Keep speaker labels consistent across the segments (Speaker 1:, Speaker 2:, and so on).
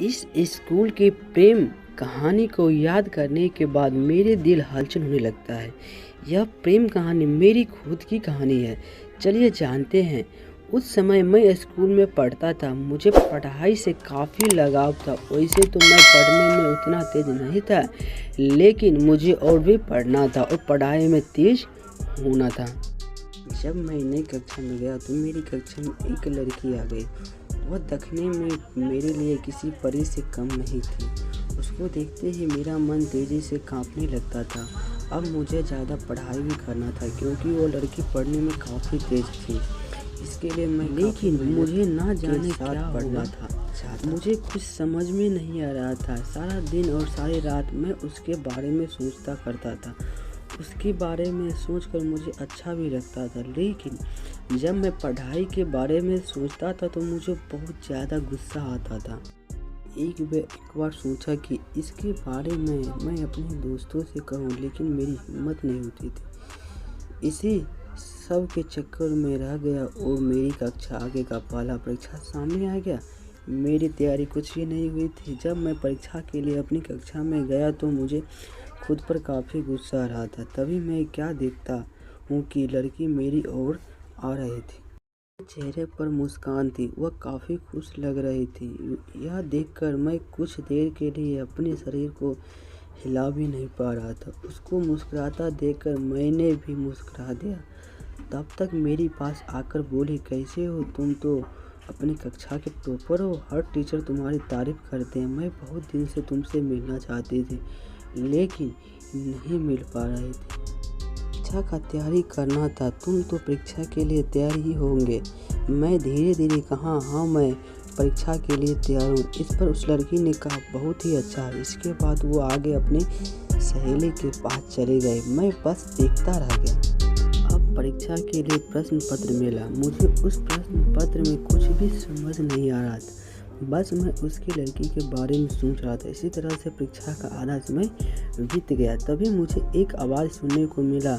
Speaker 1: इस स्कूल की प्रेम कहानी को याद करने के बाद मेरे दिल हलचल होने लगता है। यह प्रेम कहानी मेरी खुद की कहानी है। चलिए जानते हैं। उस समय मैं स्कूल में पढ़ता था। मुझे पढ़ाई से काफ़ी लगाव था। वैसे तो मैं पढ़ने में उतना तेज़ नहीं था, लेकिन मुझे और भी पढ़ना था और पढ़ाई में तेज़ होना था। जब मैं नई कक्षा में गया तो मेरी कक्षा में एक लड़की आ गई। वह दिखने में मेरे लिए किसी परी से कम नहीं थी। उसको देखते ही मेरा मन तेज़ी से कांपने लगता था। अब मुझे ज़्यादा पढ़ाई भी करना था क्योंकि वो लड़की पढ़ने में काफ़ी तेज़ थी। इसके लिए मैं लेकिन मुझे ना जाने क्या पढ़ना था। मुझे कुछ समझ में नहीं आ रहा था। सारा दिन और सारी रात मैं उसके बारे में सोचता करता था। उसके बारे में सोचकर मुझे अच्छा भी लगता था, लेकिन जब मैं पढ़ाई के बारे में सोचता था तो मुझे बहुत ज़्यादा गुस्सा आता था। एक बार सोचा कि इसके बारे में मैं अपने दोस्तों से कहूँ, लेकिन मेरी हिम्मत नहीं होती थी। इसी सब के चक्कर में रह गया और मेरी कक्षा आगे का पहला परीक्षा सामने आ गया। मेरी तैयारी कुछ भी नहीं हुई थी। जब मैं परीक्षा के लिए अपनी कक्षा में गया तो मुझे खुद पर काफ़ी गुस्सा आ रहा था। तभी मैं क्या देखता हूँ कि लड़की मेरी ओर आ रही थी। चेहरे पर मुस्कान थी। वह काफ़ी खुश लग रही थी। यह देखकर मैं कुछ देर के लिए अपने शरीर को हिला भी नहीं पा रहा था। उसको मुस्कुराता देखकर मैंने भी मुस्कुरा दिया। तब तक मेरे पास आकर बोली, कैसे हो तुम? तो अपनी कक्षा के टॉपर हो। हर टीचर तुम्हारी तारीफ करते हैं। मैं बहुत दिन से तुमसे मिलना चाहती थी, लेकिन नहीं मिल पा रही थी। परीक्षा का तैयारी करना था। तुम तो परीक्षा के लिए तैयार ही होंगे। मैं धीरे धीरे कहा, हाँ मैं परीक्षा के लिए तैयार हूँ। इस पर उस लड़की ने कहा, बहुत ही अच्छा। इसके बाद वो आगे अपनी सहेली के पास चले गए। मैं बस देखता रह गया। अब परीक्षा के लिए प्रश्न पत्र मिला। मुझे उस प्रश्न पत्र में कुछ भी समझ नहीं आ रहा था। बस मैं उसकी लड़की के बारे में सोच रहा था। इसी तरह से परीक्षा का आधा समय बीत गया। तभी मुझे एक आवाज़ सुनने को मिला।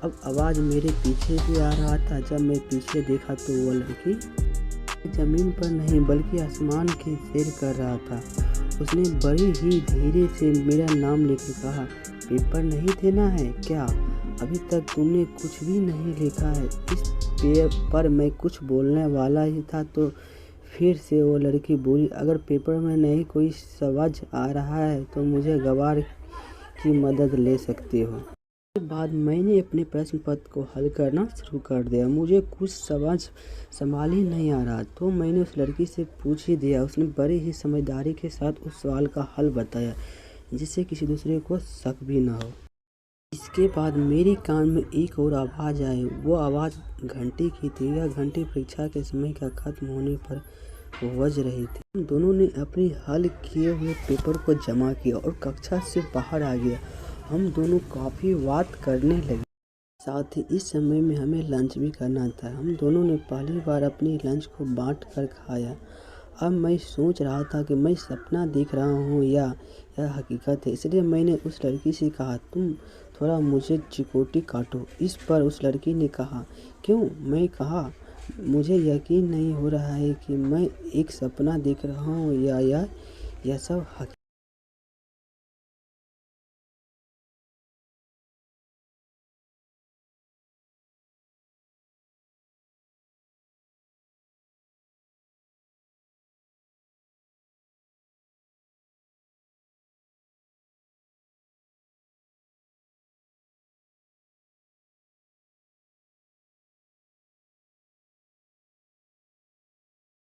Speaker 1: अब आवाज़ मेरे पीछे भी आ रहा था। जब मैं पीछे देखा तो वो लड़की ज़मीन पर नहीं बल्कि आसमान की सैर कर रहा था। उसने बड़ी ही धीरे से मेरा नाम लेकर कहा, पेपर नहीं देना है क्या? अभी तक तुमने कुछ भी नहीं लिखा है। इस पेपर में कुछ बोलने वाला ही था तो फिर से वो लड़की बोली, अगर पेपर में नहीं कोई समझ आ रहा है तो मुझे गवार की मदद ले सकते हो। उसके बाद मैंने अपने प्रश्न पत्र को हल करना शुरू कर दिया। मुझे कुछ संभाल ही नहीं आ रहा तो मैंने उस लड़की से पूछ ही दिया। उसने बड़ी ही समझदारी के साथ उस सवाल का हल बताया, जिससे किसी दूसरे को शक भी ना हो। इसके बाद मेरे कान में एक और आवाज़ आई। वो आवाज़ घंटी की थी। यह घंटी परीक्षा के समय का खत्म होने पर बज रही थी। हम दोनों ने अपनी हल किए हुए पेपर को जमा किया और कक्षा से बाहर आ गया। हम दोनों काफ़ी बात करने लगे। साथ ही इस समय में हमें लंच भी करना था। हम दोनों ने पहली बार अपनी लंच को बांट कर खाया। अब मैं सोच रहा था कि मैं सपना देख रहा हूँ या यह हकीकत है। इसलिए मैंने उस लड़की से कहा, तुम थोड़ा मुझे चिकोटी काटो। इस पर उस लड़की ने कहा, क्यों? मैं कहा, मुझे यकीन नहीं हो रहा है कि मैं एक सपना देख रहा हूँ या यह सब हकीकत